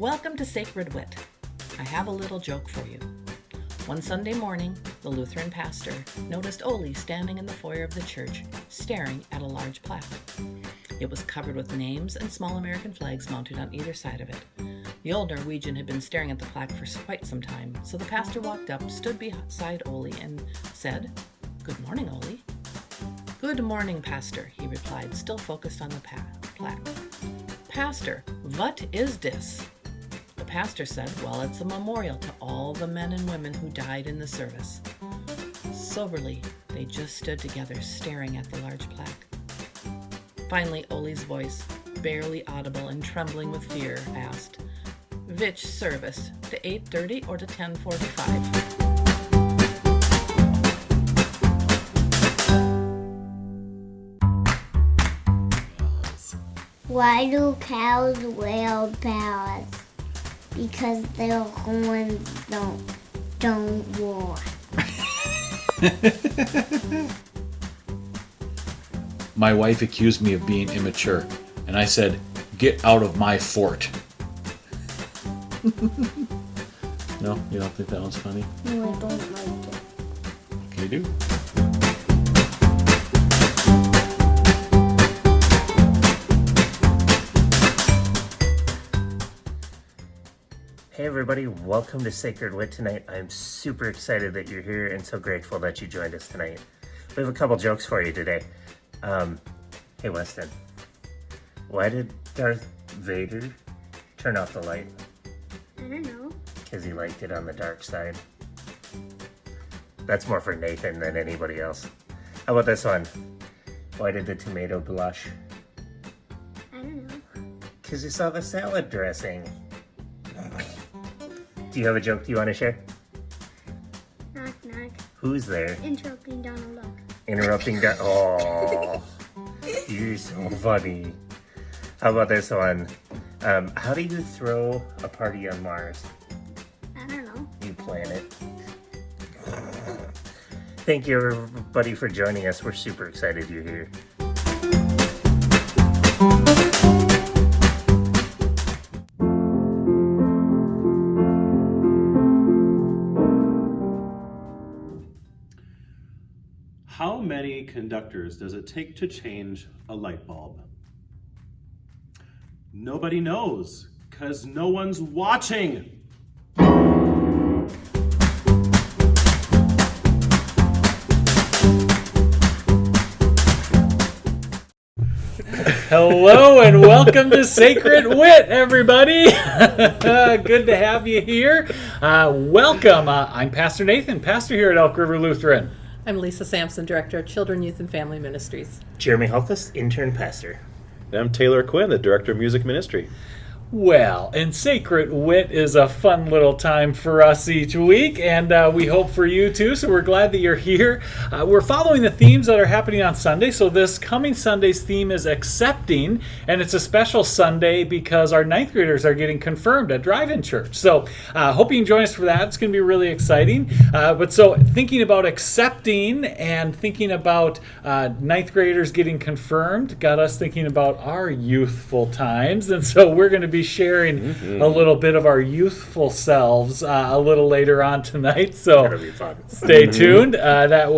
Welcome to Sacred Wit. I have a little joke for you. One Sunday morning, the Lutheran pastor noticed Ole standing in the foyer of the church, staring at a large plaque. It was covered with names and small American flags mounted on either side of it. The old Norwegian had been staring at the plaque for quite some time, so the pastor walked up, stood beside Ole, and said, "Good morning, Ole." "Good morning, Pastor," he replied, still focused on the plaque. "Pastor, what is this?" The pastor said, "Well, it's a memorial to all the men and women who died in the service." Soberly, they just stood together, staring at the large plaque. Finally, Ole's voice, barely audible and trembling with fear, asked, "Which service, to 8:30 or to 10:45? Why do cows wear bells? Because their horns don't roar. My wife accused me of being immature, and I said, "Get out of my fort." No, you don't think that one's funny? No, I don't like it. Okay, do. Hey everybody, welcome to Sacred Wit tonight. I'm super excited that you're here and so grateful that you joined us tonight. We have a couple jokes for you today. Hey Weston, why did Darth Vader turn off the light? I don't know. Because he liked it on the dark side. That's more for Nathan than anybody else. How about this one? Why did the tomato blush? I don't know. Because he saw the salad dressing. Do you have a joke you want to share? Knock, knock. Who's there? Interrupting Donald Duck. Interrupting that. Oh, you're so funny. How about this one? How do you throw a party on Mars? I don't know. You plan it. Thank you everybody for joining us. We're super excited you're here. How many conductors does it take to change a light bulb? Nobody knows, because no one's watching. Hello and welcome to Sacred Wit, everybody. Good to have you here. Welcome. I'm Pastor Nathan, pastor here at Elk River Lutheran. I'm Lisa Sampson, Director of Children, Youth, and Family Ministries. Jeremy Hulkus, intern pastor. And I'm Taylor Quinn, the Director of Music Ministry. Well, and Sacred Wit is a fun little time for us each week, and we hope for you too, so we're glad that you're here. We're following the themes that are happening on Sunday, so this coming Sunday's theme is accepting, and it's a special Sunday because our 9th graders are getting confirmed at Drive-In Church. So hope you can join us for that. It's going to be really exciting. But so thinking about accepting and thinking about 9th graders getting confirmed got us thinking about our youthful times, and so we're going to be sharing a little bit of our youthful selves a little later on tonight. So That'll be fun. Stay tuned. It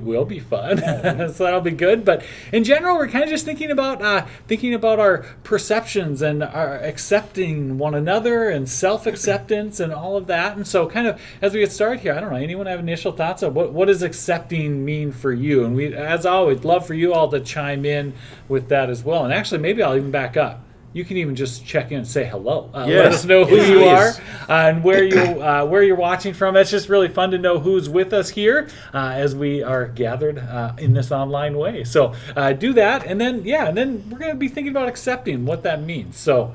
will be fun. So that'll be good. But in general, we're kind of just thinking about our perceptions and our accepting one another and self-acceptance and all of that. And so kind of as we get started here, I don't know, anyone have initial thoughts of what does accepting mean for you? And we, as always, love for you all to chime in with that as well. And actually, maybe I'll even back up. You can even just check in and say hello. Let us know who you are and where you're watching from. It's just really fun to know who's with us here as we are gathered in this online way. So do that, and then we're going to be thinking about accepting, what that means. So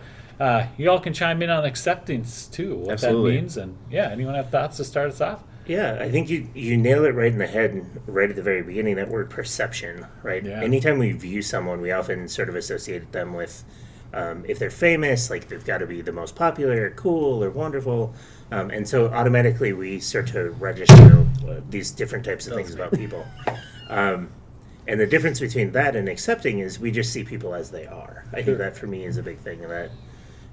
you all can chime in on acceptance too, what Absolutely. that means. And anyone have thoughts to start us off? Yeah, I think you nail it right in the head right at the very beginning, that word perception, right? Yeah. Anytime we view someone, we often sort of associate them with, if they're famous, like they've got to be the most popular, or cool, or wonderful. And so automatically we start to register these different types of things about people. And the difference between that and accepting is we just see people as they are. I think that for me is a big thing, that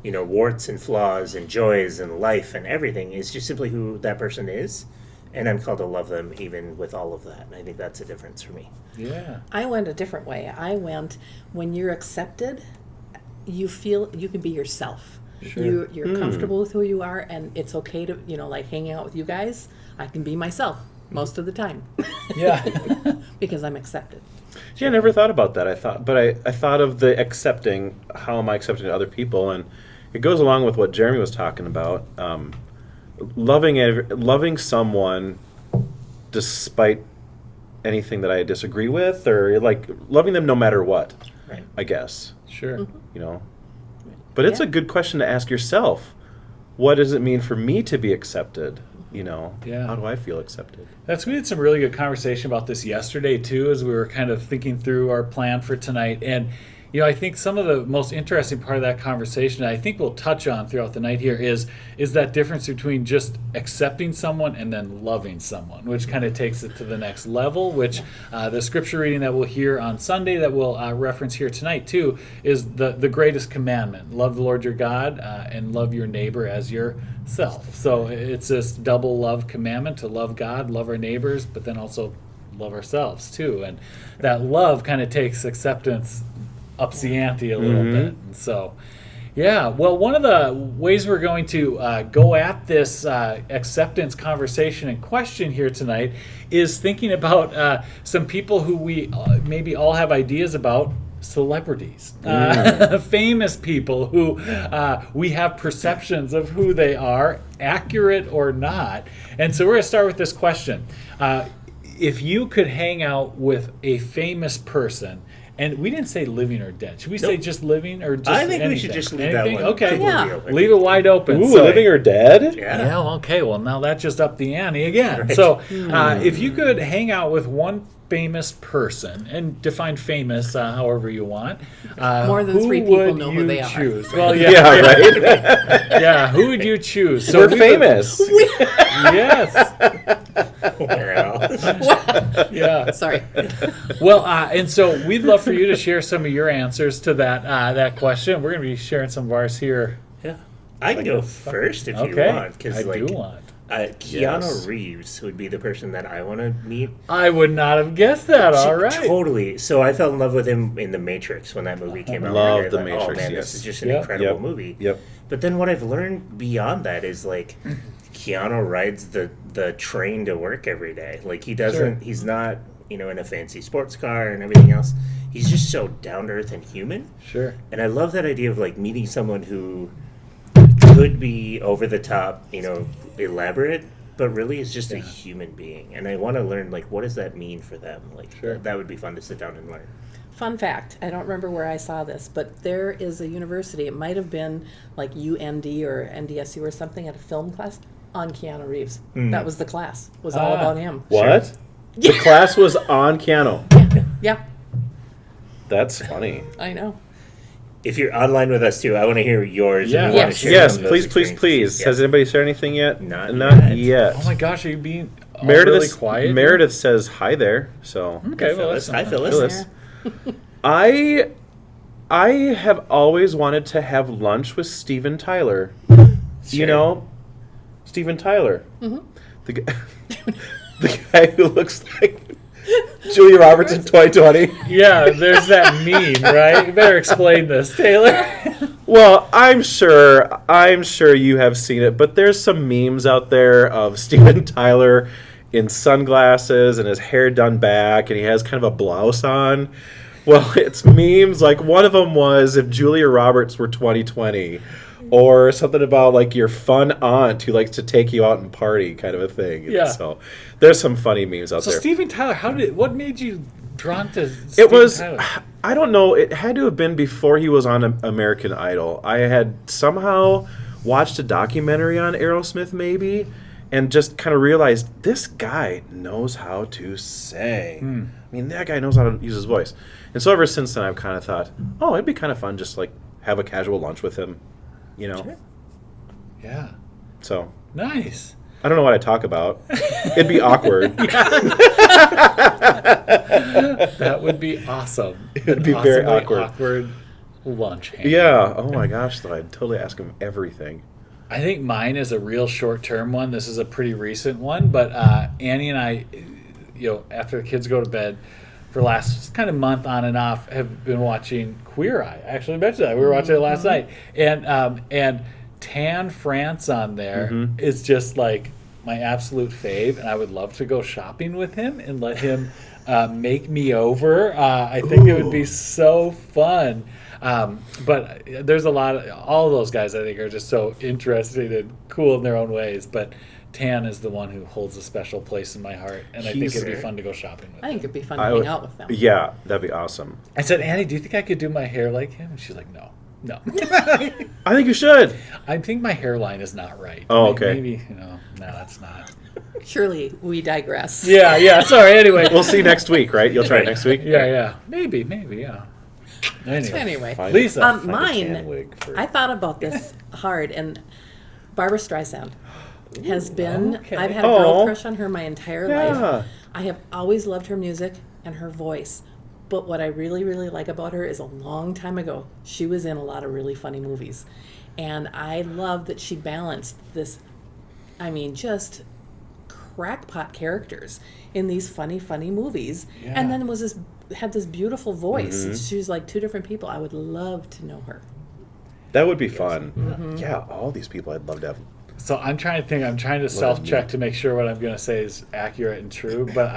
warts and flaws and joys and life and everything. It's just simply who that person is. And I'm called to love them even with all of that. And I think that's a difference for me. Yeah. I went a different way. I went, when you're accepted, you feel you can be yourself. Sure. You're comfortable with who you are, and it's okay to, like hanging out with you guys. I can be myself most of the time. Yeah. Because I'm accepted. Yeah, I never thought about that. I thought of the accepting. How am I accepting other people? And it goes along with what Jeremy was talking about. Loving someone despite anything that I disagree with, or like loving them no matter what. Right. I guess. Sure. But it's Yeah. a good question to ask yourself. What does it mean for me to be accepted? Yeah. How do I feel accepted? We had some really good conversation about this yesterday too, as we were kind of thinking through our plan for tonight. And I think some of the most interesting part of that conversation, I think we'll touch on throughout the night here, is that difference between just accepting someone and then loving someone, which kind of takes it to the next level, which the scripture reading that we'll hear on Sunday that we'll reference here tonight too is the greatest commandment. Love the Lord your God and love your neighbor as yourself. So it's this double love commandment to love God, love our neighbors, but then also love ourselves too. And that love kind of takes acceptance ups the ante a little bit. And so, well, one of the ways we're going to go at this acceptance conversation and question here tonight is thinking about some people who we maybe all have ideas about, celebrities, famous people who we have perceptions of who they are, accurate or not. And so we're going to start with this question. If you could hang out with a famous person, and we didn't say living or dead. Should we say just living or just I think anything? we should just leave Anything? that one. Okay. completely open. Leave it wide open. Ooh, So- living or dead? Yeah. Okay. Well, now that just upped the ante again. Right. So, if you could hang out with one famous person, and define famous however you want, More than who 3 people would know you who they are. choose? Well, yeah, Yeah, right? yeah. Who would you choose? So We're we would- famous. Yes. Well, Yeah. Sorry. Well, and so we'd love for you to share some of your answers to that question. We're going to be sharing some of ours here. I can go first if you Okay. want. Because I do want. Keanu Yes. Reeves would be the person that I want to meet. I would not have guessed that. All right. Totally. So I fell in love with him in The Matrix when that movie came out. Love And I The thought, Matrix, Oh man, yes. this is just an Yep. incredible Yep. movie. Yep. But then what I've learned beyond that is like Keanu rides the train to work every day. Like he doesn't. Sure. He's not in a fancy sports car and everything else. He's just so down to earth and human. Sure. And I love that idea of like meeting someone who could be over the top, elaborate, but really is just a human being. And I want to learn like what does that mean for them? Like Sure. that would be fun to sit down and learn. Fun fact, I don't remember where I saw this, but there is a university, it might have been like UND or NDSU or something, at a film class on Keanu Reeves. That was the class. It was all about him. What? The class was on Keanu. Yeah, That's funny. I know. If you're online with us too, I want to hear yours. Yeah. If you want to Yes. share Yes, some of those please, please, experiences. please. Yeah. Has anybody shared anything yet? Not yet. yet. Oh my gosh, are you being all really Meredith, quiet? Meredith says hi there. So Okay, well, Phyllis. that's Hi, Phyllis. Phyllis. I have always wanted to have lunch with Steven Tyler. You know, Steven Tyler, the guy, the guy who looks like Julia Roberts in 2020. Yeah, there's that meme, right? You better explain this, Taylor. Well, I'm sure you have seen it, but there's some memes out there of Steven Tyler in sunglasses and his hair done back, and he has kind of a blouse on. Well, it's memes. Like one of them was if Julia Roberts were 2020, or something about like your fun aunt who likes to take you out and party, kind of a thing. And Yeah. So there's some funny memes out So there. Steven Tyler, what made you drawn to It Steven was, Tyler? I don't know, it had to have been before he was on American Idol. I had somehow watched a documentary on Aerosmith maybe, and just kind of realized this guy knows how to sing. I mean, that guy knows how to use his voice. And so ever since then, I've kind of thought, oh, it'd be kind of fun just like have a casual lunch with him, you know? Sure. Yeah. So Nice. I don't know what I talk about. It'd be awkward. That would be awesome. It'd be very Possibly awkward. awkward lunch hand. Yeah. Oh my gosh, though, I'd totally ask him everything. I think mine is a real short-term one. This is a pretty recent one, but Annie and I, after the kids go to bed, for the last kind of month on and off, have been watching Queer Eye. I actually mentioned that. We were watching it last night. And Tan France on there is just like my absolute fave, and I would love to go shopping with him and let him make me over. I think it would be so fun. But there's all of those guys I think are just so interesting and cool in their own ways. But Tan is the one who holds a special place in my heart, and I think it'd be fun to go shopping with I think him. it'd be fun to hang out with them. Yeah, that'd be awesome. I said, Annie, do you think I could do my hair like him? And she's like, no. I think you should. I think my hairline is not right. Oh, okay. Maybe, no, it's not. Surely we digress. Yeah, sorry, anyway. We'll see next week, right? You'll try it next week? Yeah. Maybe, yeah. Anyway, Lisa. mine, I thought about this hard, and Barbara Streisand has been, okay. I've had a girl crush on her my entire Yeah. life. I have always loved her music and her voice. But what I really, really like about her is a long time ago, she was in a lot of really funny movies. And I love that she balanced this, just crackpot characters in these funny movies. Yeah. And then had this beautiful voice. She's like two different people. I would love to know her. That would be fun. Yeah, all these people I'd love to have. So I'm trying to self-check to make sure what I'm going to say is accurate and true, but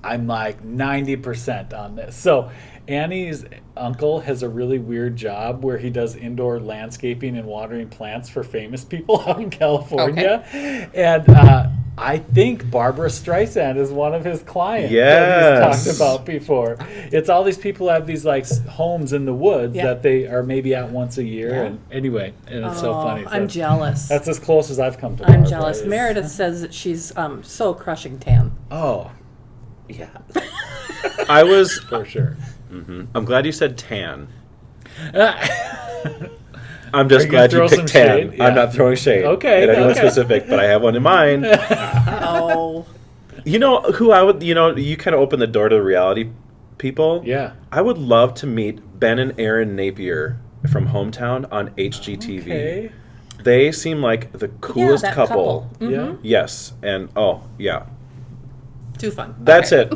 I'm like 90% on this. So Annie's uncle has a really weird job where he does indoor landscaping and watering plants for famous people out in California. Okay. And I think Barbara Streisand is one of his clients that he's talked about before. It's all these people who have these like homes in the woods that they are maybe out once a year. Yeah. And anyway, and it's so funny. So I'm jealous. That's as close as I've come to I'm Barbara. jealous. Meredith says that she's so crushing Tan. Oh. Yeah. I was for sure. I'm glad you said Tan. I'm just glad you picked Tan. Yeah. I'm not throwing shade at anyone specific, but I have one in mind. Oh. You know who I would, you kind of open the door to the reality people. Yeah. I would love to meet Ben and Erin Napier from Hometown on HGTV. Okay. They seem like the coolest that couple. Yeah. Yes. And, yeah. Too fun. That's it.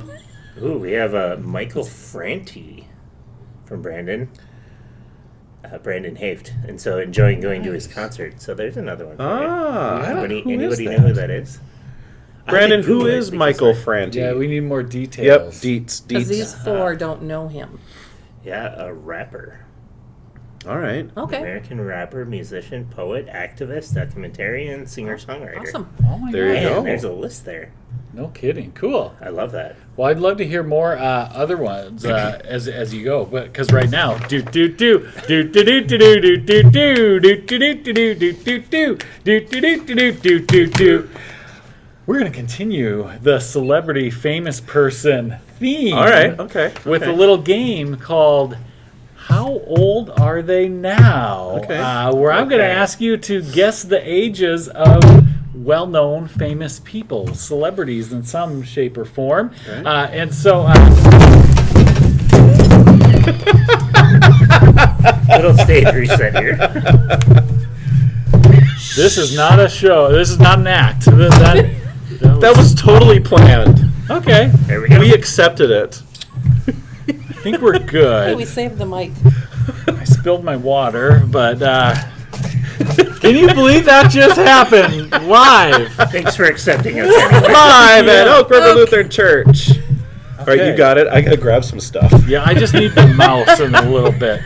Ooh, we have Michael Franti from Brandon. Brandon Haft, and so enjoying going to his concert. So there's another one. Anybody know who that is? Brandon, who is Michael Franti? Yeah, we need more details. Yep, deets. Because these four don't know him. Yeah, a rapper. All right. Okay. American rapper, musician, poet, activist, documentarian, singer-songwriter. Awesome. Oh my There you God. go. There's a list there. No kidding. Cool. I love that. Well, I'd love to hear more other ones as you go, but because right now, we're gonna continue the celebrity famous person theme. All right. Okay. With a little game called How Old Are They Now? Okay. Where I'm gonna ask you to guess the ages of well-known famous people, celebrities in some shape or form. Okay. And so Little stage reset here. this is not a show. This is not an act. That was totally planned. Okay. There we go. We accepted it. I think we're Hey, good. we saved the mic. I spilled my water, but can you believe that just happened live? Thanks for accepting us anyway. Live at Oak River Lutheran Church. All right, you got it. I gotta grab some stuff. Yeah, I just need the mouse in a little bit.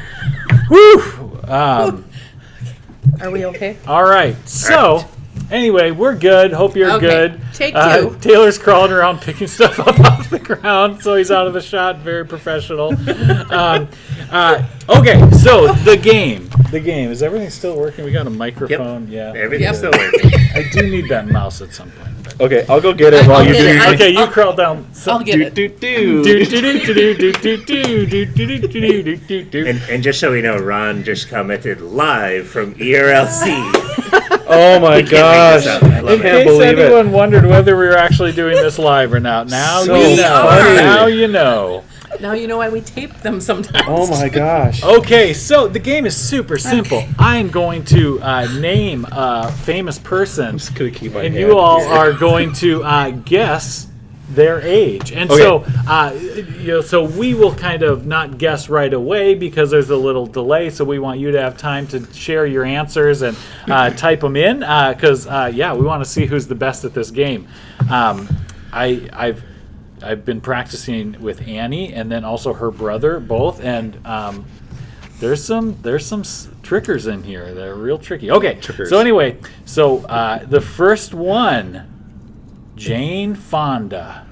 Whew. Are we okay? All right. So, anyway, we're good. Hope you're Okay. good. Take two. Taylor's crawling around picking stuff up off the ground, so he's out of the shot. Very professional. Okay, so the game. The game. Is everything still working? We got a microphone. Yeah. Everything's still working. I do need that mouse at some point. but- Okay, I'll go get it while I'll you get do it. your I- Okay, you crawl down. I'll get it. And just so we know, Ron just commented live from ERLC. Oh my Can't make gosh. this up. I In love it. Can't case believe it. anyone wondered whether we were actually doing this live or not, now So you know. funny. Now you know. Now you know why we tape them sometimes. Oh my gosh. Okay, so the game is super simple. I am going to name a famous person, I'm just gonna keep my and hand you all here. are going to guess their age. And Okay. so we will kind of not guess right away because there's a little delay. So we want you to have time to share your answers and type them in because we want to see who's the best at this game. I've been practicing with Annie and then also her brother both, and there's some trickers in here. They're real tricky. Okay, Trickers. so anyway, the first one, Jane Fonda.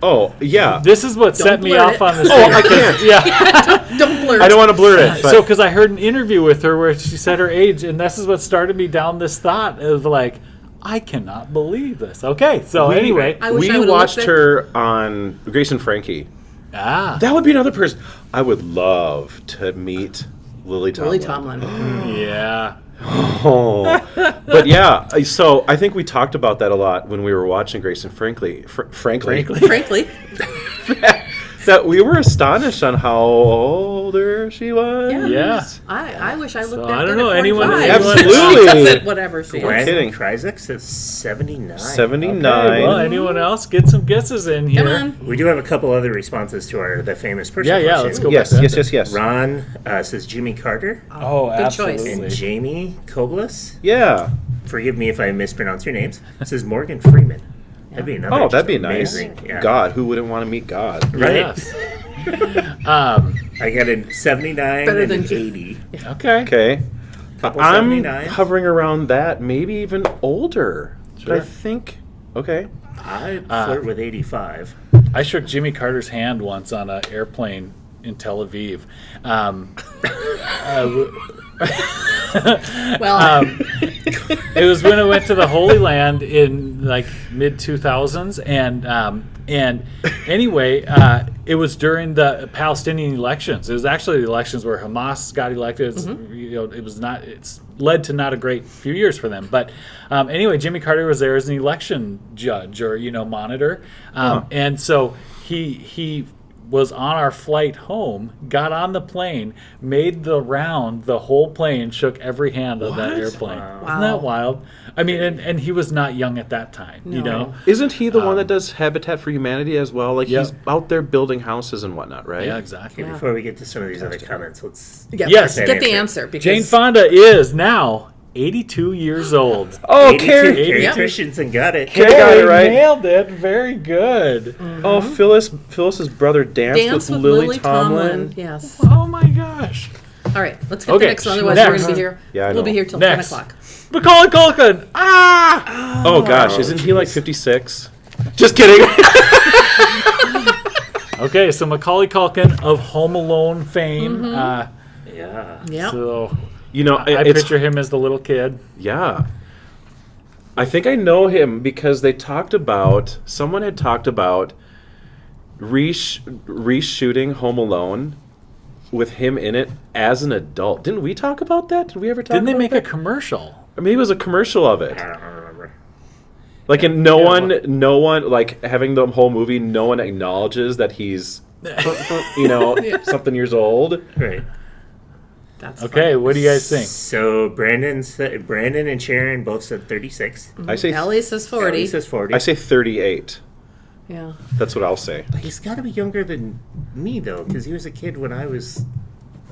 Oh yeah. This is what set me blurt off it. on this. Oh, game, I 'cause- can't. Yeah. Don't blurt. I don't want to blurt it. But So because I heard an interview with her where she said her age, and this is what started me down this thought of like, I cannot believe this. Okay, so anyway, I wish we I would've watched looked at- her on Grace and Frankie. That would be another person. I would love to meet Lily Tomlin. Lily Tomlin. yeah. Oh. But yeah, so I think we talked about that a lot when we were watching Grace and Frankly. Frankly. Frankly, That we were astonished on how older she was. Yeah. I wish I looked So, at I don't that know, at anyone- 45. Absolutely. She does it, whatever she is. Right. kidding. Kryzik says 79. 79. Okay, well, anyone else get some guesses in here? Come on. We do have a couple other responses to the famous person Yeah, question. let's go Yes, back to yes, that. yes, yes. Ron says Jimmy Carter Oh, Good choice. absolutely. and Jamie Koblis. Yeah. Forgive me if I mispronounce your names. Says Morgan Freeman. That'd be another. Oh, that'd just be nice. amazing. Yeah. God, who wouldn't want to meet God? Right. Yes. I got a 79 Better and than an 80. Okay. Okay. Couple I'm 79s. hovering around that, maybe even older. But I Sure. think, okay. I'd flirt with 85. I shook Jimmy Carter's hand once on an airplane in Tel Aviv. Well, It was when I went to the Holy Land in like mid 2000s, and anyway, it was during the Palestinian elections. It was actually the elections where Hamas got elected. It's, it was not. It's led to not a great few years for them. But anyway, Jimmy Carter was there as an election judge or monitor, and so he was on our flight home, got on the plane, made the round, the whole plane, shook every hand on that What? airplane. Wow. Isn't that wild? I mean, and he was not young at that time, you No. know? Isn't he the one that does Habitat for Humanity as well? Like, Yep. he's out there building houses and whatnot, right? Yeah, exactly. Yeah. Before we get to some of these other comments, let's. Yes. get the answer. Because Jane Fonda is now 82 years old. Oh, 82. Carrie. Carrie Yep. Christensen got it. Carrie got it right. Nailed it. Very good. Oh, Phyllis's brother danced Dance with with Lily Tomlin. Yes. Oh my gosh. All right, let's get Okay, the next one. Otherwise, we're next. going to be here. Yeah, I we'll be know. here till Next. 10 o'clock. Macaulay Culkin. Ah! Oh, gosh, isn't he like 56? Just kidding. Okay, so Macaulay Culkin of Home Alone fame. Yeah. Yep. So You know, I it's picture him as the little kid. yeah. I think I know him because someone had talked about reshooting Home Alone with him in it as an adult. Didn't we talk about that? Did we ever talk Didn't they about make a that? commercial? Or maybe it was a commercial of it. I don't remember. Like, and no one, like, having the whole movie, no one acknowledges that he's, something years old. Right. That's Okay, what do you guys think? So Brandon and Sharon both said 36. I say, Ellie says 40. Ellie says 40. I say 38. Yeah. That's what I'll say. He's got to be younger than me though, because he was a kid when I was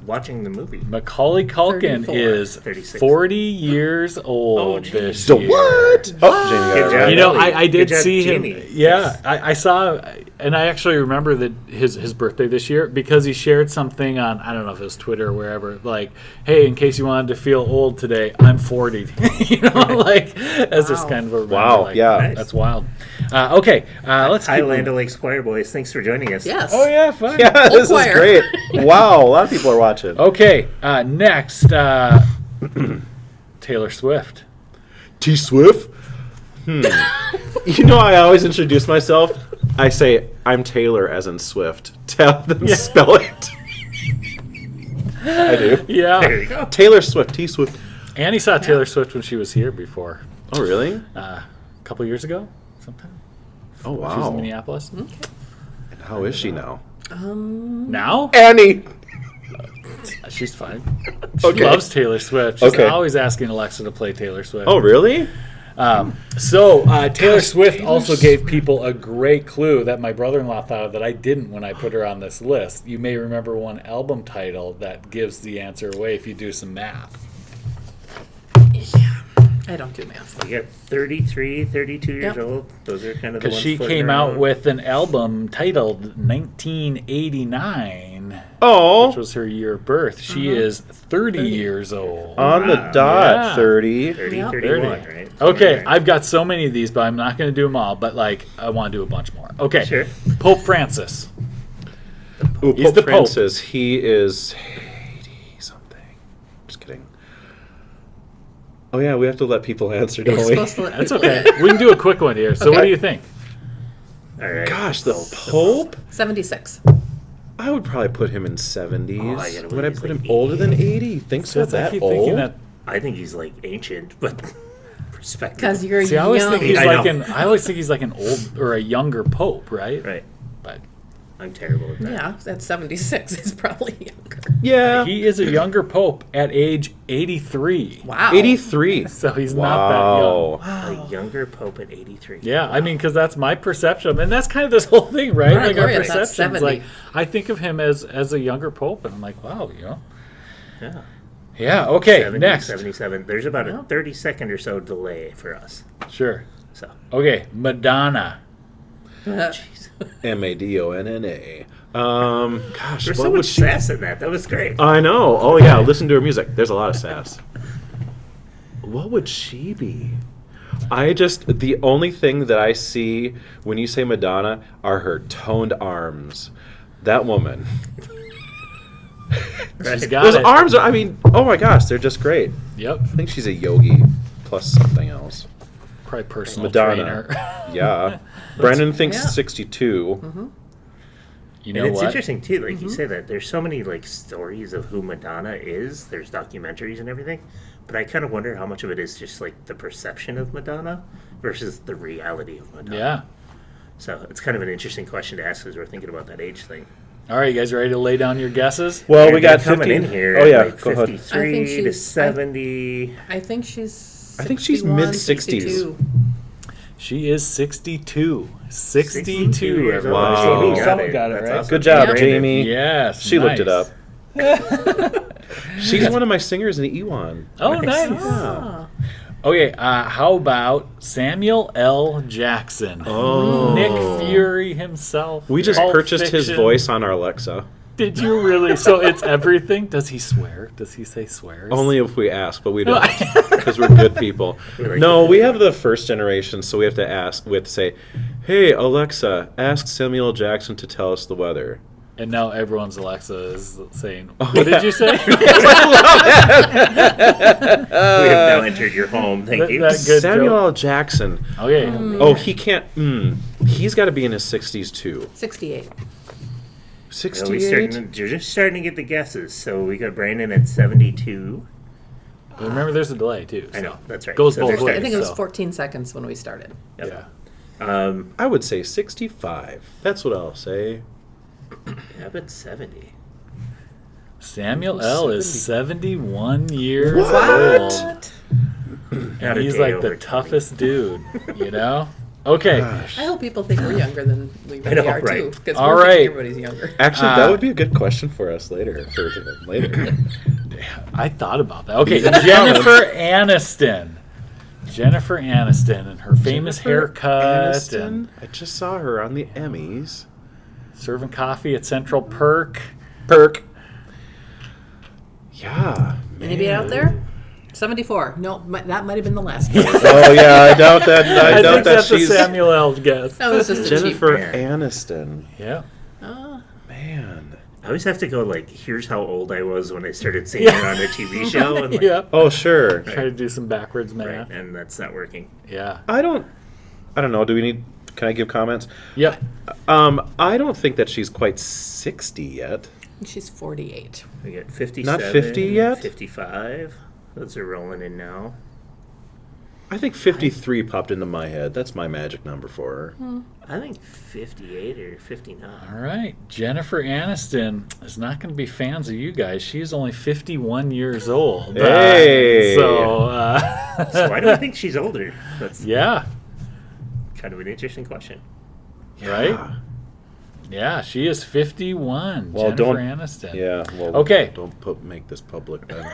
watching the movie. Macaulay Culkin 34. is 36. 40 years old Oh, geez. this So year. what? Oh, Jamie got Good it job. right. You know, Ellie. I did Good job, see him. Jamie. Yeah, I saw, and I actually remember that his birthday this year because he shared something on, I don't know if it was Twitter or wherever, like, hey, in case you wanted to feel old today, I'm 40. Like as this kind of a reminder, Wow, like, yeah. Nice. that's wild. Okay, let's Hi, keep Land moving. O'Lakes Choir Boys. Thanks for joining us. Yes. Oh yeah, fine. Yeah, this is choir. great. Wow, a lot of people are watching. Okay, next, Taylor Swift. T Swift? You know, I always introduce myself. I say, I'm Taylor, as in Swift. Tell them spell it. I do. There Yeah, you go. Taylor Swift, T Swift. Annie saw Taylor Swift when she was here before, Oh, really? a couple years ago, sometime. Oh, She was in wow. Minneapolis. How is she now? Now? Annie. She's fine. She Okay. loves Taylor Swift. She's Okay. always asking Alexa to play Taylor Swift. Oh, really? Taylor Swift Taylor also gave people a great clue that my brother-in-law thought of that I didn't when I put her on this list. You may remember one album title that gives the answer away if you do some math. I don't do math. You got 33, 32 years Yep. old. Those are kind of the Because ones she floating came out around. with an album titled 1989, Oh, which was her year of birth. She is 30 years old. on the Wow. dot, Yeah. 30. 30, Yep. 31, 30. right? Okay, Right. I've got so many of these, but I'm not going to do them all. But like, I want to do a bunch more. Okay, Sure. Pope Francis. Ooh, He's Pope the Pope. Francis. He is 80 something. Just kidding. Oh yeah, we have to let people answer, don't We're we? supposed to let That's people okay. in. We can do a quick one here. So what Okay. do you think? All right. Gosh, the Pope? 76. I would probably put him in 70s. Oh, I gotta would I believe put he's him like older than 80. 80? You think so? Because I That keep old? thinking that. I think he's like ancient, but perspective. Because you're See, I always think young. he's I like know. an. I always think he's like an old or a younger pope, right? Right. But I'm terrible at that. Yeah, at 76, he's probably younger. Yeah. he is a younger pope at age 83. Wow. 83. So he's not that young. Wow. A younger pope at 83. Yeah, I mean, because that's my perception, and that's kind of this whole thing, right? Right, Like our Gloria, that's perceptions. 70. Like I think of him as a younger pope, and I'm like, wow, you know. Yeah. Yeah. Okay. 70, Next. 77. There's about Yeah. a 30-second or so delay for us. Sure. So, Okay. Madonna. jeez. Madonna. Gosh, There's what so would much she? sass in that. That was great. I know. Oh yeah, listen to her music. There's a lot of sass. What would she be? The only thing that I see when you say Madonna are her toned arms. That woman. She's Right. got Those it. arms are, I mean, oh my gosh, they're just great. Yep. I think she's a yogi plus something else. Probably personal Madonna. trainer. Yeah. Brandon thinks Yeah. 62. You know And it's what? interesting too, like you say that there's so many like stories of who Madonna is. There's documentaries and everything, but I kind of wonder how much of it is just like the perception of Madonna versus the reality of Madonna. Yeah. So it's kind of an interesting question to ask as we're thinking about that age thing. All right, you guys ready to lay down your guesses? Well, And we got they're coming 50 in here. Oh at, yeah, like go ahead. 53 I think to she's- 70. I think she's. I think she's 61, mid-60s. 62. She is 62. 62, 62 years everyone. old. Wow. Jamie, Got someone it. got it, That's right? awesome. Good job, Yeah. Jamie. Yes. She looked it nice. up. She's one of my singers in Ewan. Oh, nice. Ah. Okay, how about Samuel L. Jackson? Oh. Nick Fury himself. We just Pulp purchased his Fiction. voice on our Alexa. Did you really? So it's everything? Does he swear? Does he say swears? Only if we ask, but we don't, because we're good people. like No, to- we have the first generation, so we have to ask. We have to say, "Hey Alexa, ask Samuel L. Jackson to tell us the weather." And now everyone's Alexa is saying, Oh, what yeah. did you say? We have now entered your home. Thank that- you. that good Samuel joke. L. Jackson. Okay. Oh, he can't. He's got to be in his 60s too. 68. Well, 68. you're just starting to get the guesses. So we got Brandon at 72. Remember, there's a delay, too. I know, that's right. Goes So both there's ways. I think it was so. 14 seconds when we started. Yeah. I would say 65. That's what I'll say. Yeah, but 70. Samuel L. is 71 years What? old. Not And a he's day like over the 20. toughest dude, you know? Okay. Gosh. I hope people think we're younger than we I really know, are, right. too. Because All we're right. thinking everybody's younger. Actually, that would be a good question for us later. I thought about that. Okay, Jennifer Aniston. Jennifer Aniston and her famous haircut Aniston. and I just saw her on the Emmys. serving coffee at Central Perk. Perk. Yeah. Anybody out there? 74. No, that might have been the last one. Oh yeah, I doubt that. I doubt think that that's a she's Samuel L. guess. That was just a Jennifer cheap. Aniston. Yeah. Man. I always have to go like, here's how old I was when I started seeing her on a TV show. And like, Yeah. Oh sure. Try to do some backwards right, math. and that's not working. Yeah. I don't know. Do we need? Can I give comments? Yep. I don't think that she's quite 60 yet. She's 48. We got 57. Not 50 yet? 55. Those are rolling in now. I think 53 popped into my head. That's my magic number for her. I think 58 or 59. All right. Jennifer Aniston is not going to be fans of you guys. She's only 51 years old. Hey! So why do I think she's older? That's yeah. kind of an interesting question. Right? Yeah, she is 51. Well, Jennifer don't- Aniston. Yeah. Well, Okay. Don't make this public then.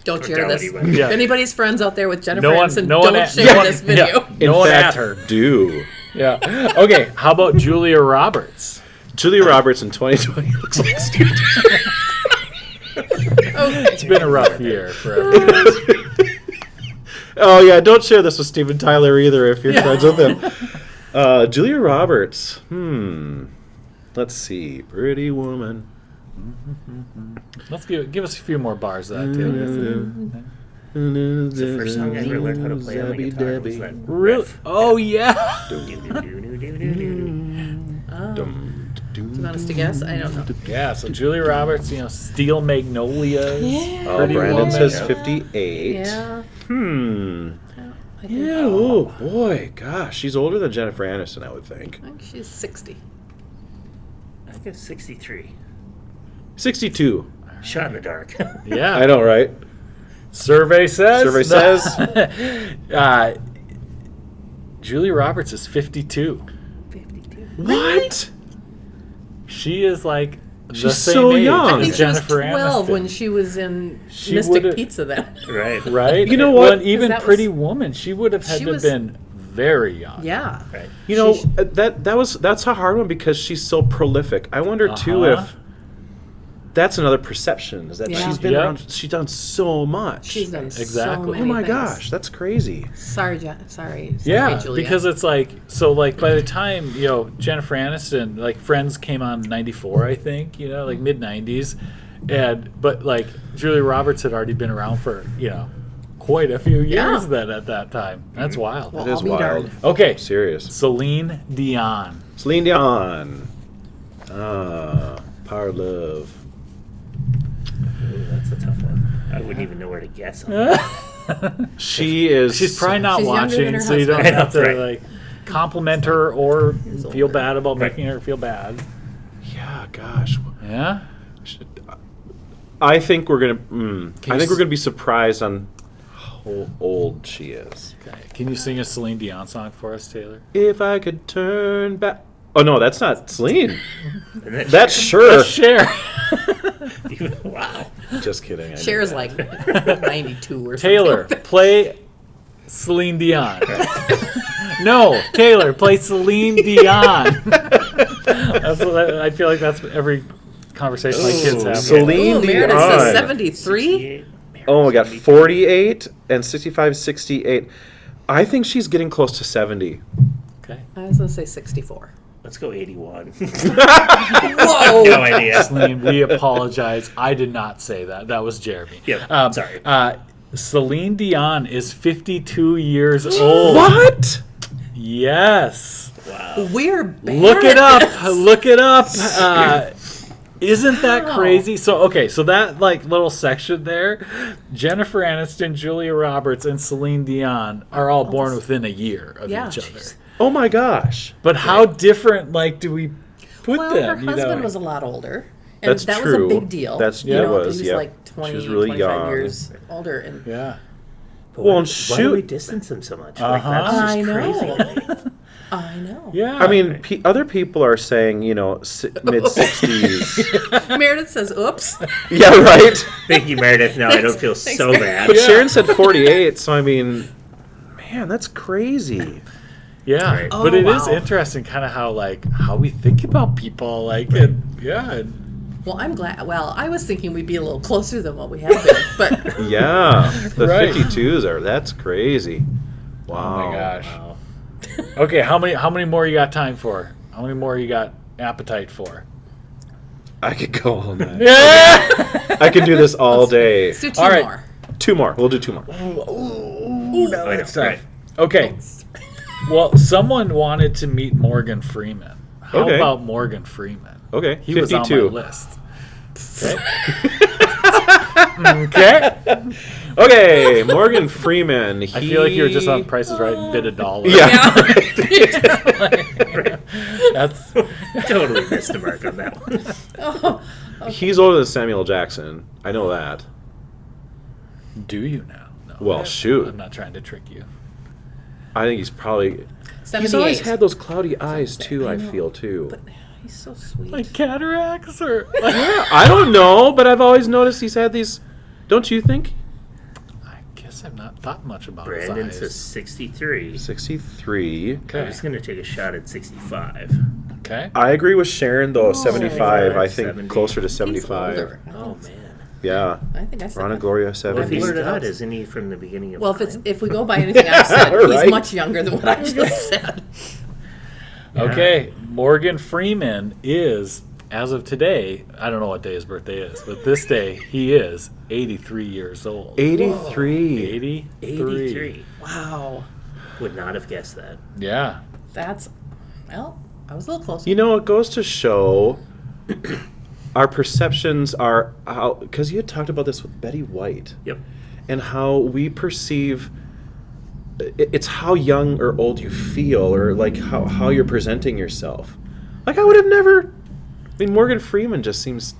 Don't share tell this. anybody. Yeah. If anybody's friends out there with Jennifer No one- Aniston, no one don't at- share no one- this video. yeah. In No one fact, at her. do. Yeah. Okay, how about Julia Roberts? Julia Roberts in 2020 looks like Steve. It's been a rough year for everyone. Oh yeah, don't share this with Steven Tyler either if you're friends with him. Julia Roberts. Let's see. Pretty woman. Let's give us a few more bars of that, Taylor. The first song I ever learned how to play on the guitar was that Really? riff. Oh, yeah. You want us to guess? I don't know. Yeah, so Julia Roberts, Steel Magnolias. Yeah. Pretty Brandon Woman. says 58. Yeah. I think, Yeah, oh boy, gosh, she's older than Jennifer Aniston, I would think. I think she's 60. I think it's 63. 62. Shot in the dark. Yeah. I know, right? Survey says. Survey says. Julia Roberts is 52. 52. What? She is like the She's same so age young. I as think she was Jennifer 12 Aniston. when she was in She Mystic would've- Pizza then. Right. Right? You know what? Well, even that was- Pretty Woman, she would have had She to have was- been very young. Yeah. Right. You know, that's a hard one because she's so prolific. I wonder too Uh-huh. if that's another perception, is that Yeah. she's been Yep. around, she's done so much. She's done Exactly. so Oh many my things. gosh, that's crazy. Sorry. Yeah, Julia. because it's like, so like by the time, Jennifer Aniston, like Friends came on in 94, I think, like mid 90s. But like Julia Roberts had already been around for, quite a few years Yeah. then at that time. That's wild. Well, That is I'll be wild. darned. Okay, Serious. Celine Dion. Celine Dion. Power Love. Ooh, that's a tough one. I wouldn't even know where to guess on that. She is. She's probably not She's younger than watching, her so you don't husband. have to Right. like compliment her or feel older. bad about making her feel bad. Yeah, gosh. Yeah. I think we're gonna. Can I you think we're s- gonna be surprised on how old she is. Okay. Can you sing a Celine Dion song for us, Taylor? If I could turn back. Oh no, that's not Celine. And then That's sure. Share. wow. Just kidding. I knew Cher's that. like 92 or Taylor, something. play Celine Dion. No, Taylor, play Celine Dion. I feel like that's every conversation my kids have. Celine Ooh, Meredith Dion. says 73. Oh my god, 48 and 65, 68. I think she's getting close to 70. Okay. I was going to say 64. Let's go 81. Whoa! No idea. Celine, we apologize. I did not say that. That was Jeremy. Yeah, sorry. Celine Dion is 52 years old. What? Yes. Wow. We're bad Look it at up. this. Look it up. Isn't that Wow. crazy? So that like little section there, Jennifer Aniston, Julia Roberts, and Celine Dion are all born within a year of Yeah. each other. Oh my gosh. But how different do we put Well, them? her husband was a lot older. And That's that true. was a big deal. That's- you yeah, it know, was, He was yeah. like 20, She was really 25 young. years older. And Yeah. But Well, why, and why do we shoot. distance them so much? Uh-huh. That's just I know. crazy. I know. Yeah. I mean, other people are saying, mid 60s. Meredith says, oops. Yeah, right? Thank you, Meredith. Now I don't feel Thanks, so Meredith. bad. But Sharon said 48, so I mean, man, that's crazy. yeah. Right. But Oh, it is wow. interesting kind of how we think about people. And Well, I'm glad. Well, I was thinking we'd be a little closer than what we have been. But Yeah, the Right. 52s that's crazy. oh Wow. my gosh. Wow. Okay, how many more you got time for? How many more you got appetite for? I could go all night. Yeah. I could do this all day. let's do two All right. more. 2 more. We'll do 2 more. Ooh, no, I know, that's tough. right. Okay. Well, someone wanted to meet Morgan Freeman. How Okay. about Morgan Freeman? Okay, He 52. was on my list. Okay. Okay. Okay, Morgan Freeman. I feel like you were just on Price is Right and bid $1. Yeah. That's Totally missed the mark on that one. He's older than Samuel Jackson. I know that. do you now? No. Well, shoot. I'm not trying to trick you. I think he's probably. 78. He's always had those cloudy eyes too. I know. feel too. But he's so sweet. Like cataracts or Yeah, I don't know, but I've always noticed he's had these. Don't you think? I guess I've not thought much about Brandon his says eyes. 63. 63. I'm Okay. just going to take a shot at 65. Okay. I agree with Sharon though. 75. I 70. think closer to He's 75. older. Oh, man. Yeah. I think I said Rana that. Gloria Well, if 70. he's blurted not, out. isn't he from the beginning of Well, time? if we go by anything I've said, Right. he's much younger than what I just said. Okay. Morgan Freeman is, as of today, I don't know what day his birthday is, but this day he is 83 years old. 83. 83. 83. Wow, Would not have guessed that. Yeah. that's well, I was a little close. You know, it goes to show our perceptions are how, because you had talked about this with Betty White Yep. and how we perceive it's how young or old you feel or like how you're presenting yourself. Like I would have never. I mean, Morgan Freeman just seems.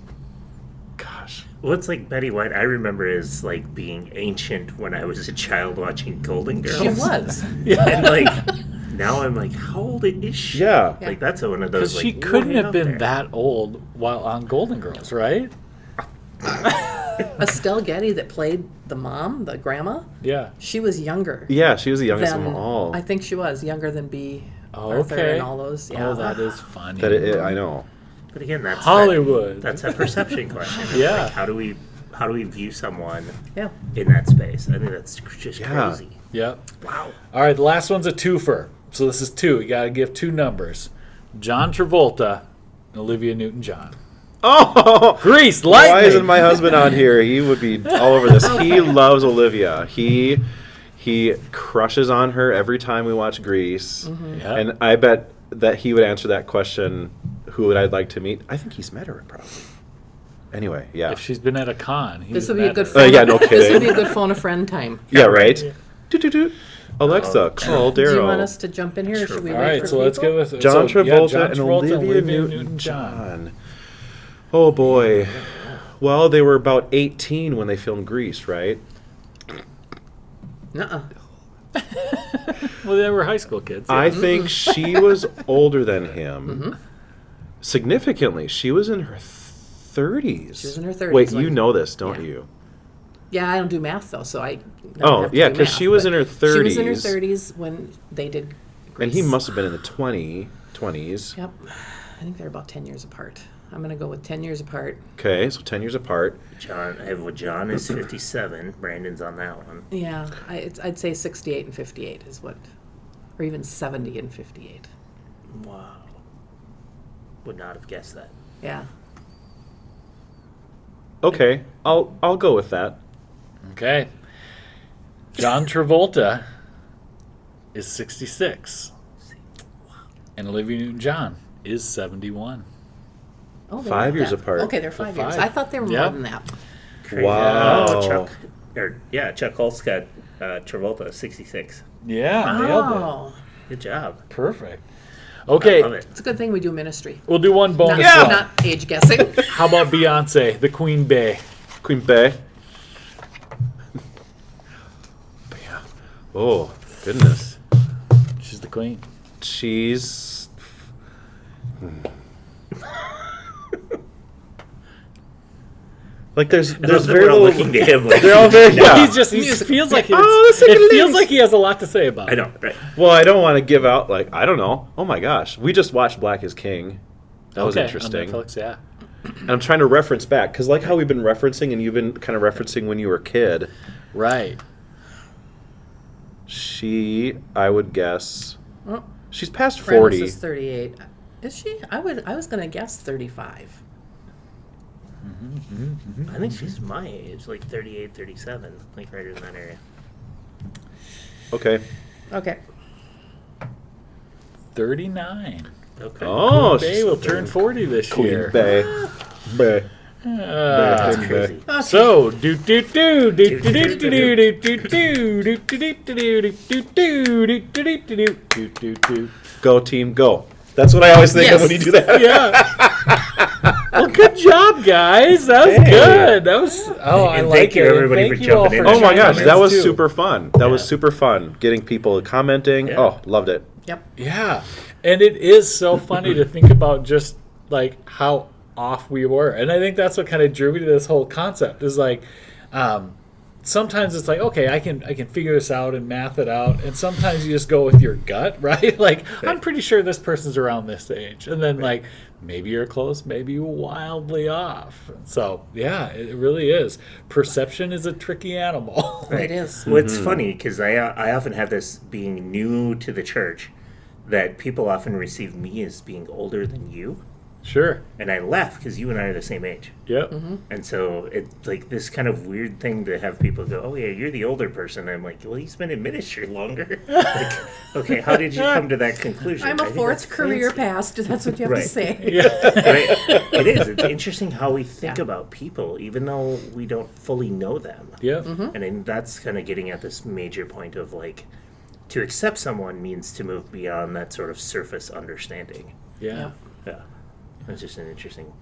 Gosh. Well, it's like Betty White. I remember as like being ancient when I was a child watching Golden Girls. She was. And like now I'm like, how old is she? Yeah. Like that's one of those. Because Like, she couldn't way have up been there. that old while on Golden Girls, right? Estelle Getty that played the mom, the grandma. Yeah. She was younger. Yeah, she was the youngest of than, them all. I think she was younger than B. Oh, Arthur okay. and all those. Yeah. Oh, that is funny. I know. But again, that's Hollywood. That's a perception question. It's Yeah. Like, how do we view someone Yeah. in that space? I think that's just Yeah. crazy. Yep. Wow. All right, the last one's a twofer. So this is two. You got to give two numbers. John Travolta and Olivia Newton-John. Oh, Grease, lightning. why isn't my husband on here? He would be all over this. He loves Olivia. He crushes on her every time we watch Grease. Yep. And I bet that he would answer that question, who would I like to meet? I think he's met her probably. Anyway, yeah. If she's been at a con, This would be a good. her. Phone yeah, no This kidding. would be a good phone a friend time. Yeah, right? Doot. Alexa, call Do you want Daryl. us to jump in here, or should we All wait right, for so let's people? go with John so, yeah, Travolta John and Travolta Olivia Newton-John. Newton-John. Oh boy. Well, they were about 18 when they filmed Grease, right? Nuh-uh. Well, they were high school kids. yeah. I think she was older than him. Significantly. She was in her 30s. She was in her 30s Wait, when- you know this, don't yeah. you? Yeah, I don't do math though, so I. don't Oh, have to yeah, do 'cause math, she was but in her She was in her 30s. 30s when they did. And he Grease. must have been in the 20s. Yep, I think they're about 10 years apart. I'm gonna go with 10 years apart. Okay, so 10 years apart. John is 57. Brandon's on that one. Yeah, I'd say 68 and 58 is what, or even 70 and 58. Wow. Would not have guessed that. Yeah. Okay, I'll go with that. Okay. John Travolta is 66. And Olivia Newton-John is 71. Oh, they're 5 not years that- apart. Okay, they're 5 years. five. I thought they were Yeah. more than that. Crazy. Wow. Oh, Chuck Holtz got Travolta 66. Yeah, nailed Oh, Good job. it. Perfect. I Okay, love it. it's a good thing we do ministry. we'll do one bonus Not, one. not age guessing. How about Beyonce, the Queen Bey? Queen Bey. Yeah. Oh, goodness. She's the queen. She's. Like there's very We're all little. looking to him. Like, They're all very. Yeah. He feels like let's take it it feels easy. like he has a lot to say about I it. know, right? Well, I don't want to give out like I don't know. Oh my gosh, we just watched Black is King. That was Okay, interesting. On Netflix, yeah. And I'm trying to reference back because like how we've been referencing and you've been kind of referencing when you were a kid. Right. She, I would guess, Oh, she's past Francis 40. is 38. Is she? I was gonna guess 35. I think she's my age, like 38, 37, like right in that area. Okay. Okay. 39. Okay. Oh, Bay she's will turn 40 this Queen year. Bey. Bey. That's crazy. So do do do do do do do do do do do do do do do do. Go team, go. That's what I always think of when you do that. Yeah. Well, good job, guys. That was good. That was. Oh, I And like thank you, it. everybody, Thank for you all jumping in. Oh my joining gosh, us, that was too. super fun. That was super fun. Getting people commenting. Yeah. Oh, loved it. Yep. Yeah, and it is so funny to think about just like how off we were, and I think that's what kind of drew me to this whole concept. Is like, sometimes it's like, okay, I can figure this out and math it out, and sometimes you just go with your gut, right? Like, I'm pretty sure this person's around this age, and then like maybe you're close, maybe you're wildly off. So yeah, it really is. Perception is a tricky animal. It is. Well, it's funny because I often have this being new to the church that people often receive me as being older than you. Sure. And I laugh because you and I are the same age. Yep. And so it's like this kind of weird thing to have people go, oh, yeah, you're the older person. And I'm like, well, he's been in ministry longer. Like, okay, how did you come to that conclusion? I'm I a think fourth that's career fancy. past. That's what you have Right. to say. It is. It's interesting how we think Yeah. about people, even though we don't fully know them. Yep. And then that's kind of getting at this major point of like, to accept someone means to move beyond that sort of surface understanding. Yeah. Yeah. That's just an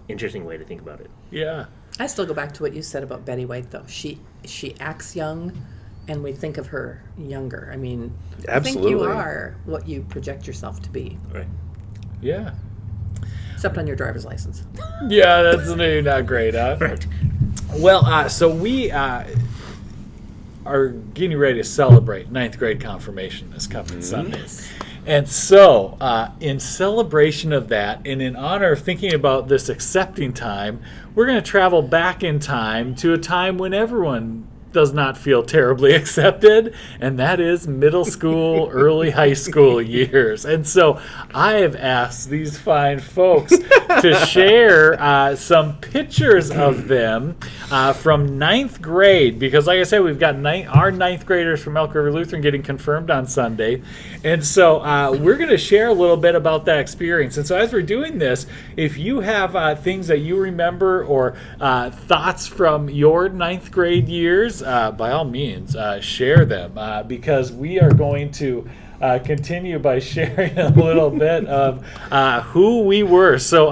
interesting way to think about it. Yeah. I still go back to what you said about Betty White, though. She acts young, and we think of her younger. I mean, I think you Absolutely. are what you project yourself to be, Right. Yeah. except on your driver's license. Yeah, that's not great, huh? Right. Well, so we are getting ready to celebrate ninth grade confirmation this coming Sunday. And so, in celebration of that, and in honor of thinking about this accepting time, we're going to travel back in time to a time when everyone does not feel terribly accepted, and that is middle school, early high school years. And so I have asked these fine folks to share some pictures of them from ninth grade, because like I said, we've got our ninth graders from Elk River Lutheran getting confirmed on Sunday. And so we're going to share a little bit about that experience. And so as we're doing this, if you have things that you remember or thoughts from your ninth grade years, by all means, share them, because we are going to continue by sharing a little bit of who we were. So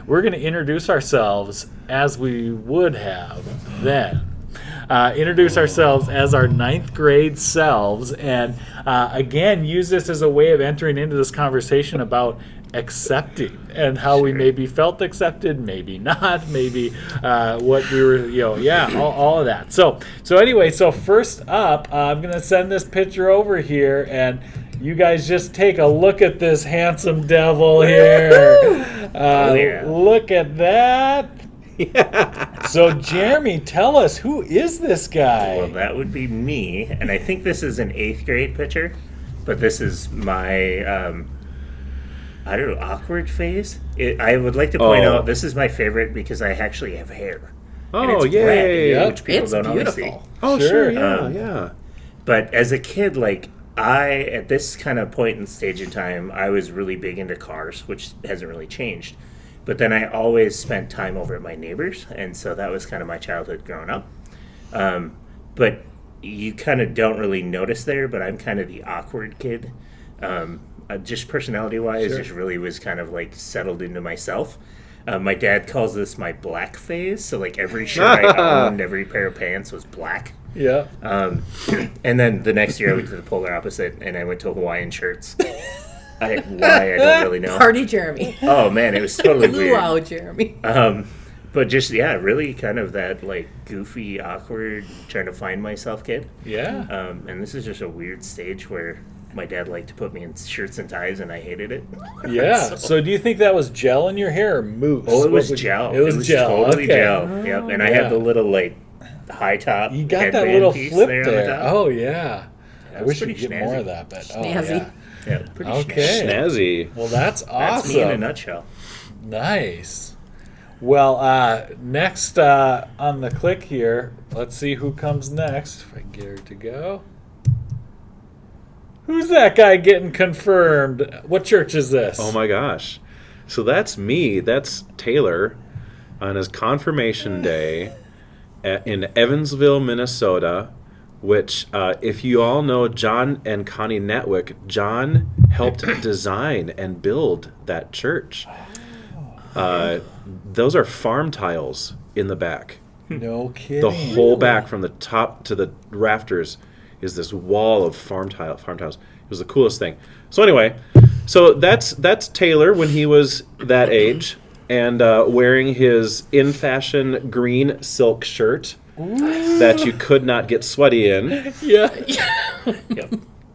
we're going to introduce ourselves as we would have then. Introduce ourselves as our ninth grade selves, and again, use this as a way of entering into this conversation about accepting and how we maybe felt accepted, maybe not, maybe what we were, all of that. So anyway, first up, I'm going to send this picture over here, and you guys just take a look at this handsome devil here. Look at that. Yeah. So, Jeremy, tell us, who is this guy? Well, that would be me, and I think this is an 8th grade picture, but this is my, I don't know, awkward phase. I would like to point out, this is my favorite because I actually have hair. And Oh, it's yay. red, which people It's don't always see. beautiful. Oh, Sure. sure. Yeah. But as a kid, like, at this kind of point in stage in time, I was really big into cars, which hasn't really changed. But then I always spent time over at my neighbors, and so that was kind of my childhood growing up. But you kind of don't really notice there, but I'm kind of the awkward kid. Just personality-wise, just really was kind of like settled into myself. My dad calls this my black phase, so like every shirt I owned, every pair of pants was black. Yeah. And then the next year I went to the polar opposite, and I went to Hawaiian shirts. Why, I don't really know. Party Jeremy. Oh man, it was totally weird. Luau Jeremy. But just, really kind of that like goofy, awkward, trying to find myself kid. Yeah. And this is just a weird stage where my dad liked to put me in shirts and ties, and I hated it. Yeah. So do you think that was gel in your hair or mousse? Oh, it was What gel. It was gel. totally Okay. gel. Yep. And I Yeah. had the little like high top. You got that headband little piece flip there. there. On the top. Oh yeah. I was wish we pretty could get more snazzy. of that, but Snazzy. Yeah, pretty Okay. snazzy. Snazzy. Well, that's awesome. That's me in a nutshell. Nice. Well, next on the click here, let's see who comes next. If I can get her to go. Who's that guy getting confirmed? What church is this? Oh my gosh. So that's me. That's Taylor. on his confirmation day in Evansville, Minnesota, which, if you all know John and Connie Netwick, John helped design and build that church. Those are farm tiles in the back. No kidding. The whole back from the top to the rafters is this wall of farm tiles. It was the coolest thing. So anyway, so that's Taylor when he was that age and wearing his in-fashion green silk shirt that you could not get sweaty in. Yeah. Yep.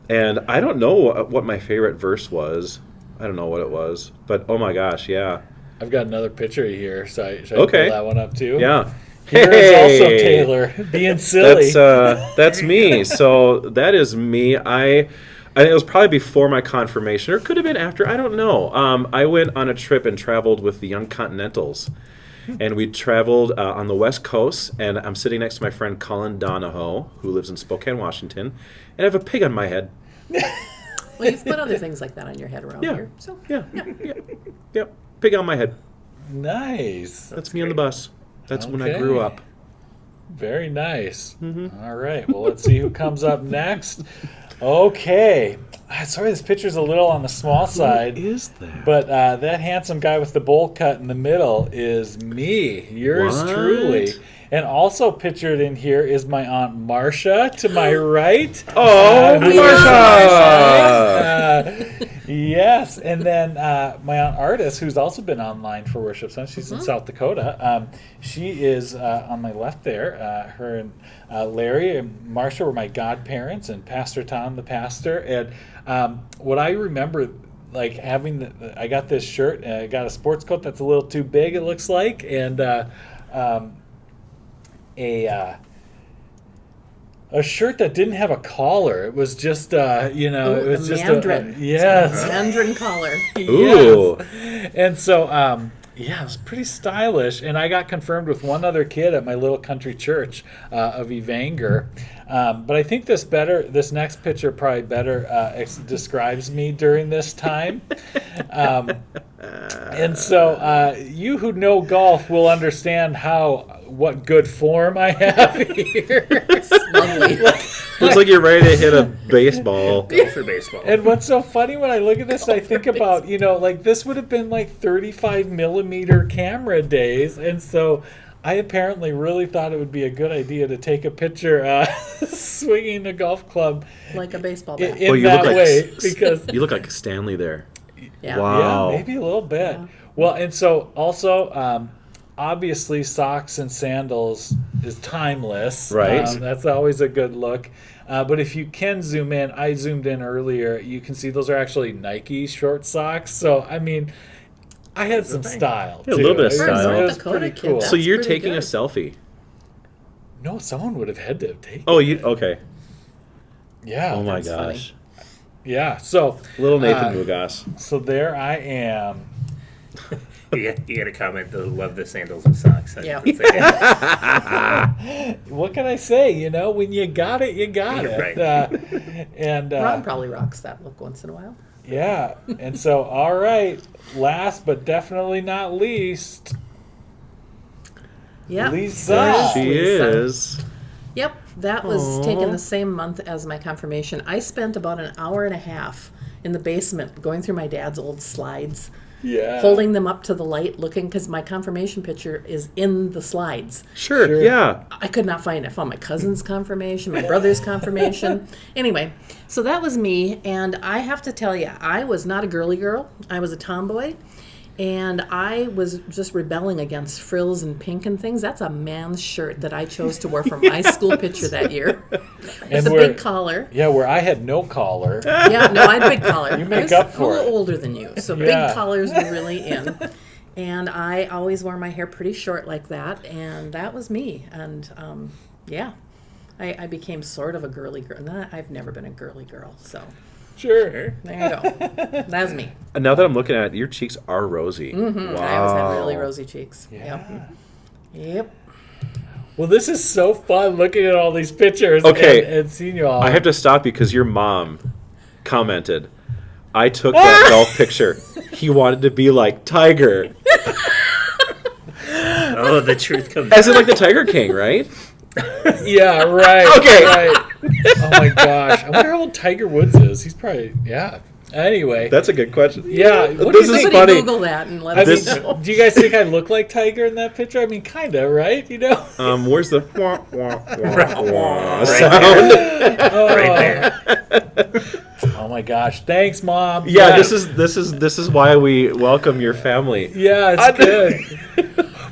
And I don't know what my favorite verse was. I don't know what it was. But oh my gosh, yeah. I've got another picture here. Should I Okay. pull that one up too? Yeah. Here is also Taylor being silly. That's me. So that is me. I think it was probably before my confirmation, or it could have been after. I don't know. I went on a trip and traveled with the Young Continentals, and we traveled on the West Coast. And I'm sitting next to my friend Colin Donahoe, who lives in Spokane, Washington, and I have a pig on my head. Well, you've put other things like that on your head around Yeah. here. So Yeah. Pig on my head. Nice. That's me on the bus. That's when I Okay. grew up. Very nice. All right. Well, let's see who comes up next. Okay. Sorry, this picture's a little on the small side. Is that? But that handsome guy with the bowl cut in the middle is me, yours What? truly. And also pictured in here is my Aunt Marcia to my right. Oh, who is Marcia! Yes, and then my Aunt Artis, who's also been online for worship Sunday. She's in South Dakota. She is on my left there. Her and Larry and Marcia were my godparents, and Pastor Tom, the pastor. And what I remember, like having, I got this shirt, and I got a sports coat that's a little too big, it looks like, and a shirt that didn't have a collar. It was just, it was the just mandarin. yes. Mandarin collar. Ooh. Yes. And so, it was pretty stylish. And I got confirmed with one other kid at my little country church of Evanger. But I think this next picture probably better describes me during this time. And so you who know golf will understand what good form I have here. Lovely. Looks like you're ready to hit a baseball. Go for baseball. And what's so funny when I look at this, I think about, this would have been like 35 millimeter camera days. And so I apparently really thought it would be a good idea to take a picture swinging a golf club Like a baseball bat. in that way. Because You look like Stanley there. Yeah. Wow. yeah, maybe a little bit. Well, and so also, obviously, socks and sandals is timeless. Right. That's always a good look. But if you can zoom in, I zoomed in earlier. You can see those are actually Nike short socks. So I mean, I had some style. Yeah, a too. little bit of It was- style. It was Dakota pretty kid, cool. that's So you're pretty taking good. a selfie. No, someone would have had to have taken. Oh, you okay? Yeah. Oh my That's gosh. Yeah. So Little Nathan Mugas. so there I am. You got a comment though. Love the sandals and socks. Yeah. What can I say? When you got it, you got it. Right. And Ron probably rocks that look once in a while. yeah. And so, all right. Last but definitely not least, Yeah. Lisa. There's She Lisa. is. Yep, that was taken the same month as my confirmation. I spent about an hour and a half in the basement going through my dad's old slides, Yeah. holding them up to the light, looking, because my confirmation picture is in the slides. Sure. Yeah. I could not find it. I found my cousin's confirmation, my brother's confirmation. Anyway, so that was me, and I have to tell you, I was not a girly girl. I was a tomboy. And I was just rebelling against frills and pink and things. That's a man's shirt that I chose to wear for my school picture that year. And With a where- big collar. Yeah, where I had no collar. Yeah, no, I had a big collar. You make I was up for a little it. older than you, so Yeah. big collars were really in. And I always wore my hair pretty short like that, and that was me. And I became sort of a girly girl. I've never been a girly girl, so Sure. there you go. That's me. And now that I'm looking at it, your cheeks are rosy. Wow. I always had really rosy cheeks. Yep. Well, this is so fun looking at all these pictures Okay. and seeing you all. I have to stop you because your mom commented, I took that golf picture. He wanted to be like Tiger. Oh, the truth comes As in, out. like the Tiger King, right? Yeah, right. Okay. Right. Oh my gosh. I wonder how old Tiger Woods is. He's probably, yeah. Anyway. That's a good question. Yeah. What do This you is think? Somebody funny. Google that and let I us mean, know. do you guys think I look like Tiger in that picture? I mean, kind of, right? You know? Where's the wah, wah, wah, wah Right sound? Right there. Oh my gosh. Thanks, Mom. Yeah, this is why we welcome your family. Yeah, it's good.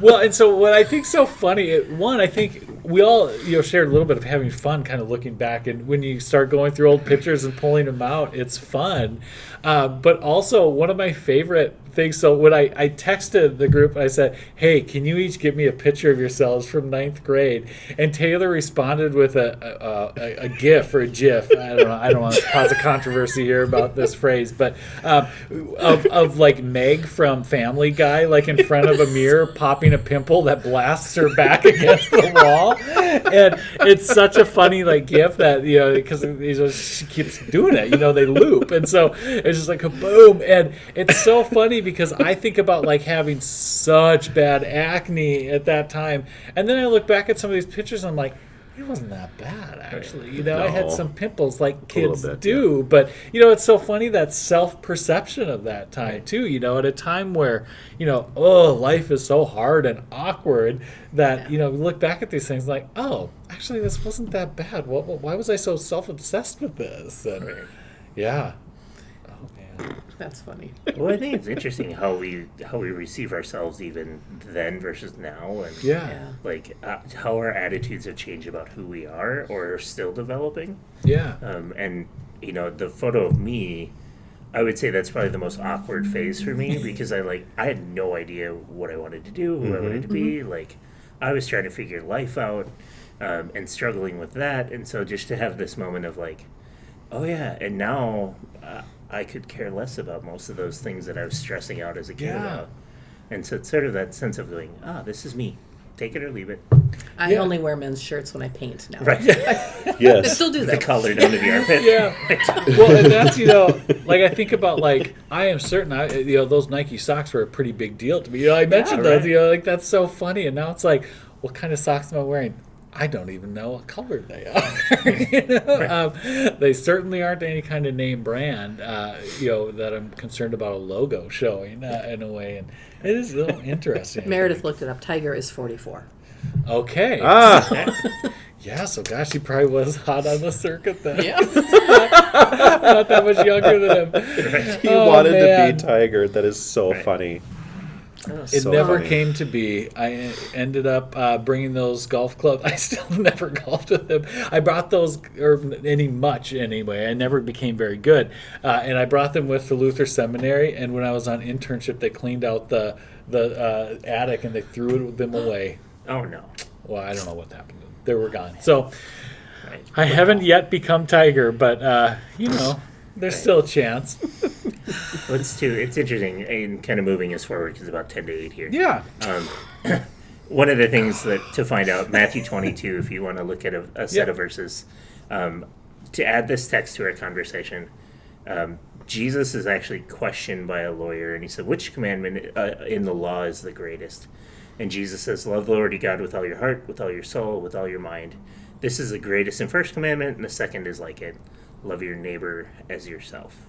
Well, and so what I think's so funny, I think we all shared a little bit of having fun, kind of looking back, and when you start going through old pictures and pulling them out, it's fun. But also one of my favorite things. So when I texted the group, I said, "Hey, can you each give me a picture of yourselves from 9th grade?" And Taylor responded with a GIF or a GIF. I don't want to cause a controversy here about this phrase, but of like Meg from Family Guy, like in front of a mirror, popping a pimple that blasts her back against the wall. And it's such a funny like GIF that because she keeps doing it. They loop, and so it's just like a boom, and it's so funny because I think about like having such bad acne at that time, and then I look back at some of these pictures and I'm like, it wasn't that bad actually. I had some pimples like kids do, but it's so funny that self-perception of that time too. At a time where life is so hard and awkward that we look back at these things like, oh, actually this wasn't that bad. Why was I so self-obsessed with this? And yeah. That's funny. Well, I think it's interesting how we receive ourselves even then versus now, and Yeah. like how our attitudes have changed about who we are or are still developing. Yeah. And the photo of me, I would say that's probably the most awkward phase for me because I had no idea what I wanted to do, who I wanted to be. Like I was trying to figure life out and struggling with that, and so just to have this moment of like, oh yeah, and now I could care less about most of those things that I was stressing out as a kid about. And so it's sort of that sense of going, this is me. Take it or leave it. I only wear men's shirts when I paint now. Right. I Yes. still do The that. color down to the armpit. Yeah. Well, and that's like I think about like I am certain those Nike socks were a pretty big deal to me. I mentioned those. right. Like that's so funny. And now it's like, what kind of socks am I wearing? I don't even know what color they are. They certainly aren't any kind of name brand. That I'm concerned about a logo showing in a way, and it is a little interesting. Meredith looked it up. Tiger is 44. Okay. Yeah, so gosh, he probably was hot on the circuit then. Yeah. Not that much younger than him. He Oh, wanted man. to be Tiger. That is so funny. It So never funny. came to be. I ended up bringing those golf clubs. I still never golfed with them. I brought those, or much anyway. I never became very good. And I brought them with the Luther Seminary. And when I was on internship, they cleaned out the attic and they threw them away. Oh no. Well, I don't know what happened. They were gone. So Right. I haven't yet become Tiger, but there's still a chance. Well, it's interesting and kind of moving us forward because about 10 to 8 here. Yeah. One of the things that to find out, Matthew 22, if you want to look at a set of verses, to add this text to our conversation, Jesus is actually questioned by a lawyer, and he said, which commandment in the law is the greatest? And Jesus says, love the Lord your God with all your heart, with all your soul, with all your mind. This is the greatest and first commandment, and the second is like it. Love your neighbor as yourself.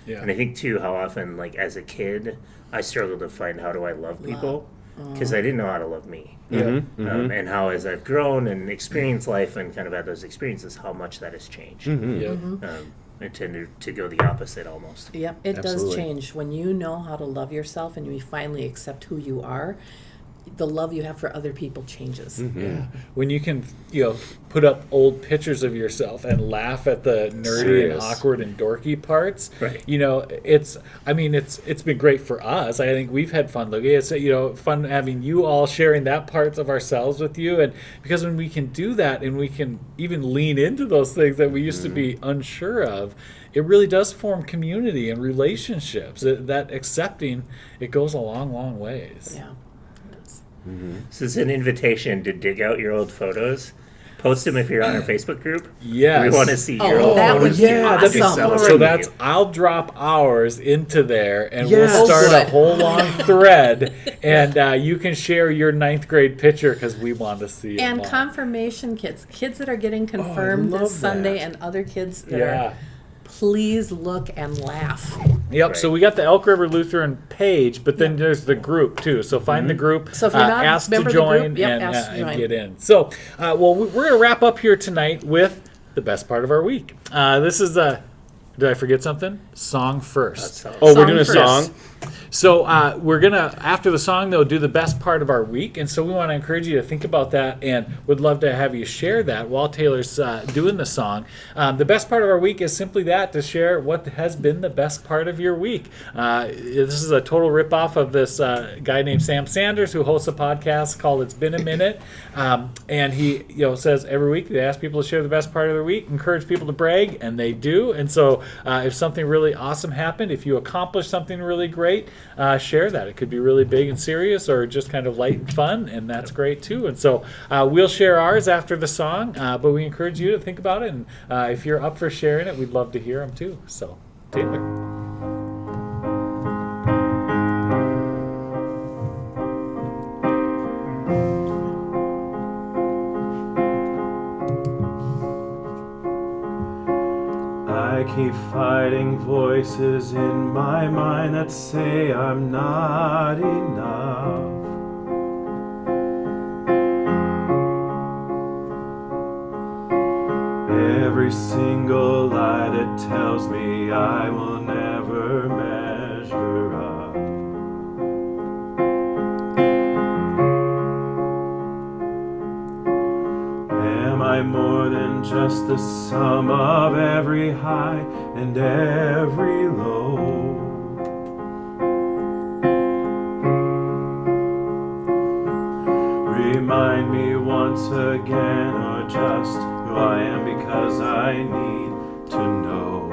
Yeah. And I think, too, how often, like, as a kid, I struggled to find how do I love people because I didn't know how to love me. And how, as I've grown and experienced life and kind of had those experiences, how much that has changed. I tend to go the opposite almost. Yep, it Absolutely. does change. When you know how to love yourself and you finally accept who you are, the love you have for other people changes. Yeah. When you can, put up old pictures of yourself and laugh at the nerdy and Serious. awkward and dorky parts, Right. it's been great for us. I think we've had fun looking. It's fun having you all sharing that parts of ourselves with you, and because when we can do that and we can even lean into those things that we used to be unsure of, it really does form community and relationships. That accepting it goes a long, long ways. Yeah. So it's an invitation to dig out your old photos Post them if you're on our Facebook group. Yes. We want to see your Oh, that would be that'd be awesome. so that's I'll drop ours into there, and Yes. we'll start good. a whole long thread, and you can share your 9th grade picture because we want to see it. And confirmation kids that are getting confirmed love this Sunday, that. and other kids that Yeah. are, please look and laugh. Yep. So we got the Elk River Lutheran page, but then there's the group too. So find the group. So if you're not a ask to member of the join group, yep, and, ask to and join. get in. So, well, we're going to wrap up here tonight with the best part of our week. This is did I forget something? Song first. Oh, we're Song doing a first. song. So we're gonna, after the song though, do the best part of our week, and so we want to encourage you to think about that, and would love to have you share that while Taylor's doing the song. The best part of our week is simply that, to share what has been the best part of your week. This is a total ripoff of this guy named Sam Sanders, who hosts a podcast called It's Been a Minute, and he says every week they ask people to share the best part of their week, encourage people to brag, and they do. And so if something really awesome happened, if you accomplished something really great, share that. It could be really big and serious, or just kind of light and fun, and that's great too. And so we'll share ours after the song, but we encourage you to think about it, and if you're up for sharing it, we'd love to hear them too. So, Taylor. I keep fighting voices in my mind that say I'm not enough. Every single lie that tells me I will never measure up. Am I more than just the sum of every high and every low? Remind me once again, or just who I am, because I need to know.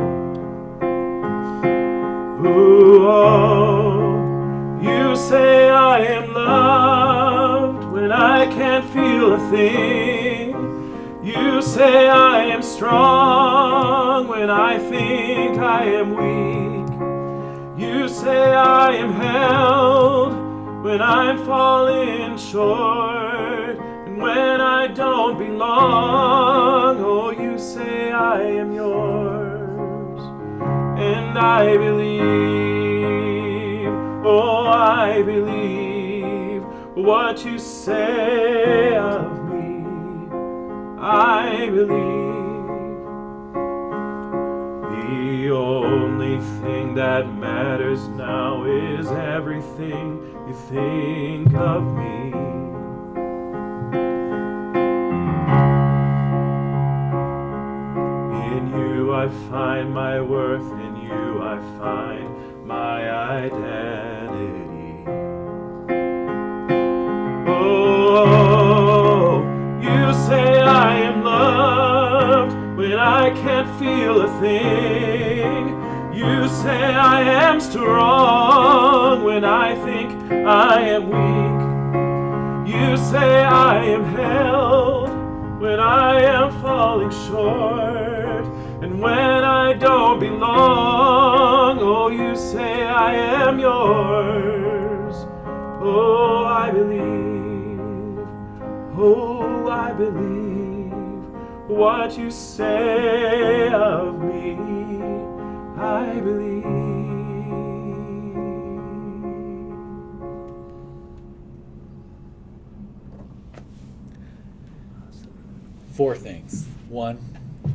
Ooh, oh, you say I am loved when I can't feel a thing. You say I am strong when I think I am weak. You say I am held when I'm falling short, and when I don't belong. Oh, you say I am yours, and I believe, oh, I believe what you say of me. I believe. The only thing that matters now is everything you think of me. In you I find my worth, in you I find my identity. Oh, you say I am loved when I can't feel a thing. You say I am strong when I think I am weak. You say I am held when I am falling short, and when I don't belong. Oh, you say I am yours. Oh, I believe. Oh, I believe what you say of me. I believe. 4 things. 1,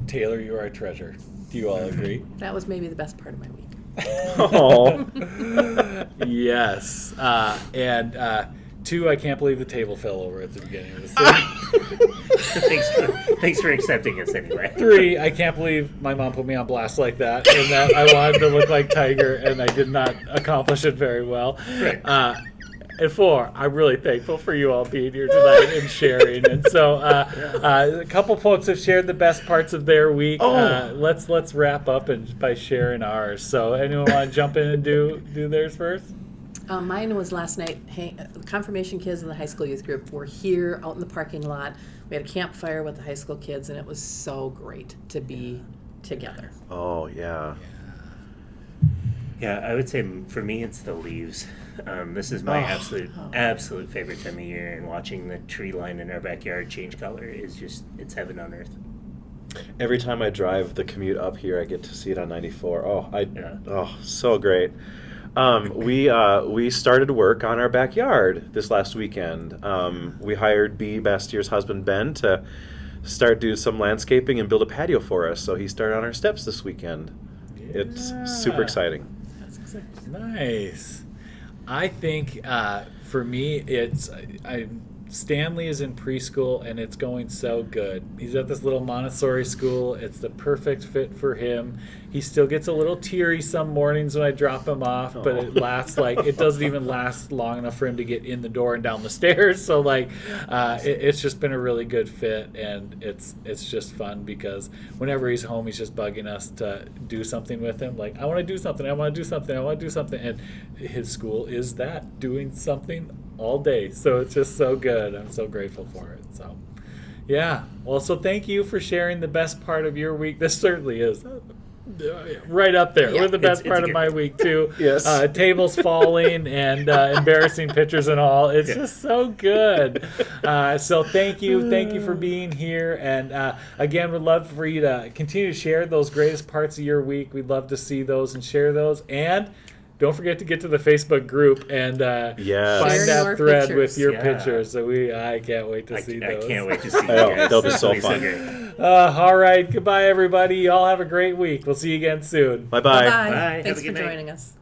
Taylor, you are a treasure. Do you all agree? That was maybe the best part of my week. Oh, Yes. And 2, I can't believe the table fell over at the beginning of the scene. Thanks for accepting us anyway. 3, I can't believe my mom put me on blast like that, and that I wanted to look like Tiger, and I did not accomplish it very well. Right. And 4, I'm really thankful for you all being here tonight and sharing. And so, a couple folks have shared the best parts of their week. Let's wrap up by sharing ours. So, anyone want to jump in and do theirs first? Mine was last night. Confirmation kids in the high school youth group were here out in the parking lot. We We had a campfire with the high school kids, and it was so great to be together. Oh, yeah. Yeah, I would say for me it's the leaves. This is my absolute favorite time of year, and watching the tree line in our backyard change color is just, it's heaven on earth. Every time I drive the commute up here, I get to see it on 94. Yeah. Oh, so great. We started work on our backyard this last weekend. We hired B. Bastier's husband, Ben, to start do some landscaping and build a patio for us. So he started on our steps this weekend. It's super exciting. That's exciting. Nice. I think for me, it's Stanley is in preschool, and it's going so good. He's at this little Montessori school. It's the perfect fit for him. He still gets a little teary some mornings when I drop him off, but it lasts it doesn't even last long enough for him to get in the door and down the stairs. So it's just been a really good fit, and it's just fun because whenever he's home, he's just bugging us to do something with him. Like, I want to do something, I want to do something, I want to do something. And his school is that, doing something all day. So it's just so good. I'm so grateful for it. So yeah. Well, so thank you for sharing the best part of your week. This certainly is right up there with the best part of my week too. Yes. Tables falling and embarrassing pictures and all. It's just so good. So thank you for being here. And again, we'd love for you to continue to share those greatest parts of your week. We'd love to see those and share those. And don't forget to get to the Facebook group and find that thread pictures. With your pictures. So I can't wait to see those. I can't wait to see you know, guys. they'll be so That'll fun. great. All right. Goodbye, everybody. Y'all have a great week. We'll see you again soon. Bye-bye. Bye. Bye. Have Thanks a for good night. joining us.